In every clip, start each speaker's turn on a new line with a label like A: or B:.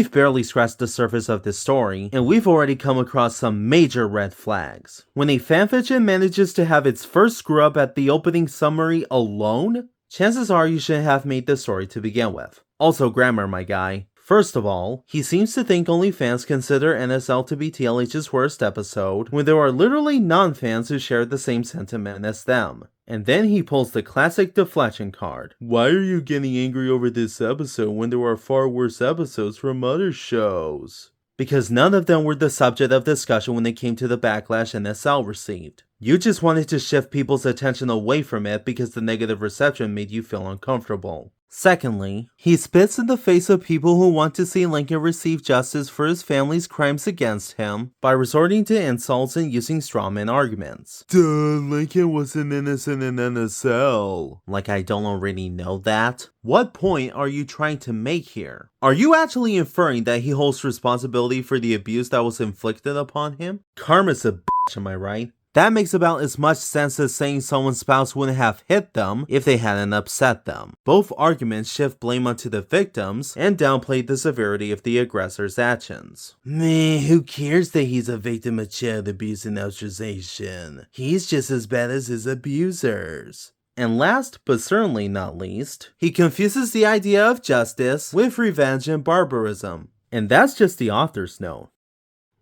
A: We've barely scratched the surface of this story, and we've already come across some major red flags. When a fanfiction manages to have its first screw up at the opening summary alone, chances are you shouldn't have made this story to begin with. Also grammar, my guy. First of all, he seems to think only fans consider NSL to be TLH's worst episode, when there are literally non-fans who share the same sentiment as them. And then he pulls the classic deflection card. Why are you getting angry over this episode when there are far worse episodes from other shows? Because none of them were the subject of discussion when it came to the backlash NSL received. You just wanted to shift people's attention away from it because the negative reception made you feel uncomfortable. Secondly, he spits in the face of people who want to see Lincoln receive justice for his family's crimes against him by resorting to insults and using strawman arguments. Duh, Lincoln wasn't innocent in NSL. Like I don't already know that? What point are you trying to make here? Are you actually inferring that he holds responsibility for the abuse that was inflicted upon him? Karma's a bitch, am I right? That makes about as much sense as saying someone's spouse wouldn't have hit them if they hadn't upset them. Both arguments shift blame onto the victims and downplay the severity of the aggressor's actions. Meh, who cares that he's a victim of child abuse and ostracization? He's just as bad as his abusers. And last, but certainly not least, he confuses the idea of justice with revenge and barbarism. And that's just the author's note.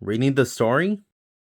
A: Reading the story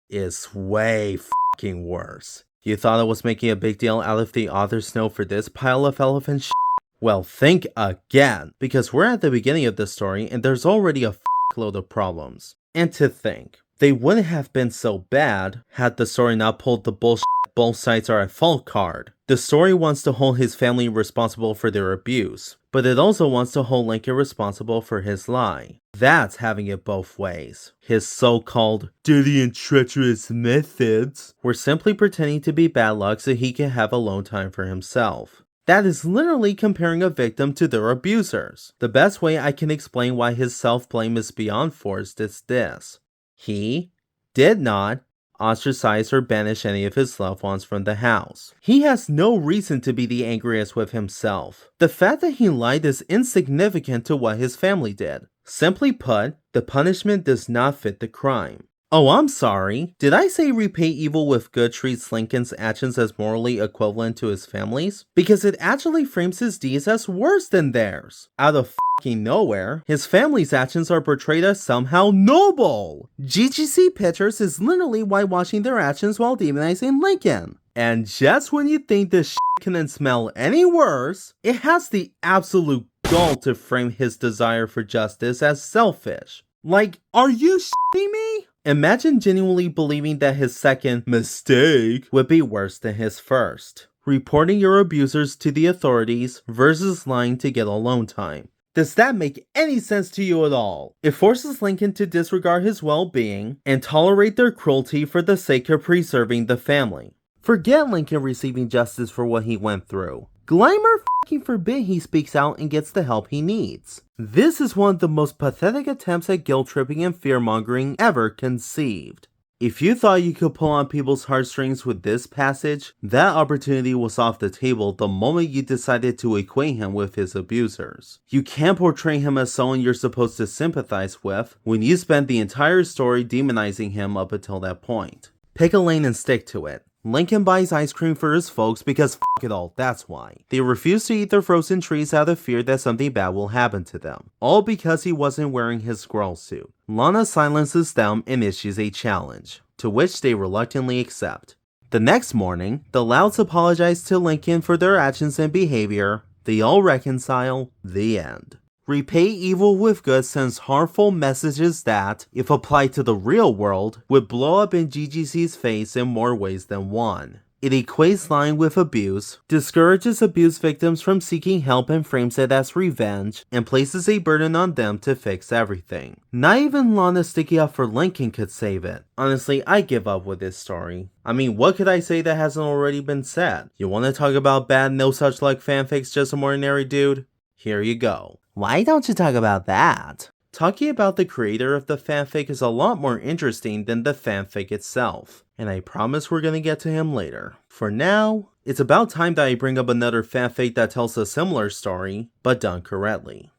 A: is way fucking worse. You thought I was making a big deal out of the author's note for this pile of elephant shit? Well, think again, because we're at the beginning of the story and there's already a fuckload of problems. And to think, they wouldn't have been so bad had the story not pulled the bullshit both sides are at fault card. The story wants to hold his family responsible for their abuse, but it also wants to hold Lincoln responsible for his lie. That's having it both ways. His so-called dirty and treacherous methods were simply pretending to be bad luck so he can have alone time for himself. That is literally comparing a victim to their abusers. The best way I can explain why his self-blame is beyond forced is this. He did not ostracize or banish any of his loved ones from the house. He has no reason to be the angriest with himself. The fact that he lied is insignificant to what his family did. Simply put, the punishment does not fit the crime. Oh, I'm sorry. Did I say Repay Evil With Good treats Lincoln's actions as morally equivalent to his family's? Because it actually frames his deeds as worse than theirs. Out of fucking nowhere, his family's actions are portrayed as somehow noble. GGC Pictures is literally whitewashing their actions while demonizing Lincoln. And just when you think this shit couldn't smell any worse, it has the absolute gall to frame his desire for justice as selfish. Like, are you shitting me? Imagine genuinely believing that his second mistake would be worse than his first. Reporting your abusers to the authorities versus lying to get alone time. Does that make any sense to you at all? It forces Lincoln to disregard his well-being and tolerate their cruelty for the sake of preserving the family. Forget Lincoln receiving justice for what he went through. Gylmar fucking forbid he speaks out and gets the help he needs. This is one of the most pathetic attempts at guilt-tripping and fear-mongering ever conceived. If you thought you could pull on people's heartstrings with this passage, that opportunity was off the table the moment you decided to equate him with his abusers. You can't portray him as someone you're supposed to sympathize with when you spent the entire story demonizing him up until that point. Pick a lane and stick to it. Lincoln buys ice cream for his folks because f*** it all, that's why. They refuse to eat their frozen trees out of fear that something bad will happen to them. All because he wasn't wearing his squirrel suit. Lana silences them and issues a challenge, to which they reluctantly accept. The next morning, the Louds apologize to Lincoln for their actions and behavior. They all reconcile. The end. Repay Evil With Good sends harmful messages that, if applied to the real world, would blow up in GGC's face in more ways than one. It equates lying with abuse, discourages abuse victims from seeking help and frames it as revenge, and places a burden on them to fix everything. Not even Lana sticking up for Lincoln could save it. Honestly, I give up with this story. I mean, what could I say that hasn't already been said? You want to talk about bad no such luck fanfics, just some ordinary dude? Here you go. Why don't you talk about that? Talking about the creator of the fanfic is a lot more interesting than the fanfic itself, and I promise we're gonna get to him later. For now, it's about time that I bring up another fanfic that tells a similar story, but done correctly.